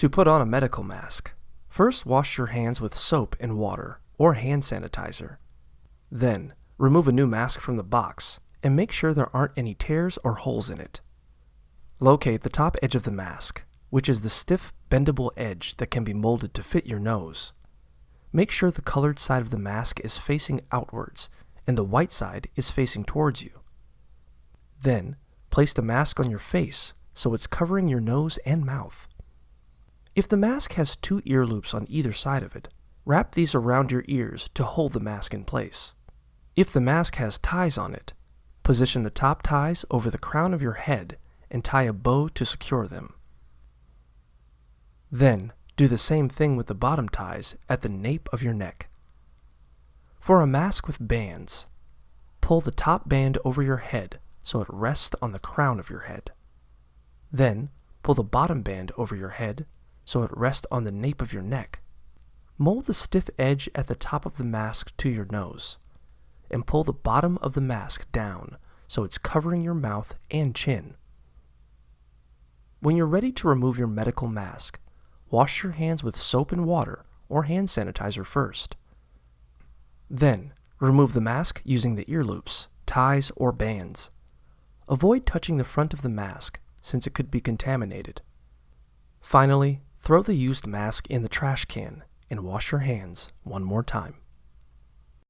To put on a medical mask, first wash your hands with soap and water or hand sanitizer. Then, remove a new mask from the box and make sure there aren't any tears or holes in it. Locate the top edge of the mask, which is the stiff, bendable edge that can be molded to fit your nose. Make sure the colored side of the mask is facing outwards and the white side is facing towards you. Then, place the mask on your face so it's covering your nose and mouth. If the mask has 2 ear loops on either side of it, wrap these around your ears to hold the mask in place. If the mask has ties on it, position the top ties over the crown of your head and tie a bow to secure them. Then, do the same thing with the bottom ties at the nape of your neck. For a mask with bands, pull the top band over your head so it rests on the crown of your head. Then, pull the bottom band over your head so it rests on the nape of your neck. Mold the stiff edge at the top of the mask to your nose, and pull the bottom of the mask down so it's covering your mouth and chin. When you're ready to remove your medical mask, wash your hands with soap and water or hand sanitizer first. Then, remove the mask using the ear loops, ties, or bands. Avoid touching the front of the mask since it could be contaminated. Finally, throw the used mask in the trash can and wash your hands one more time.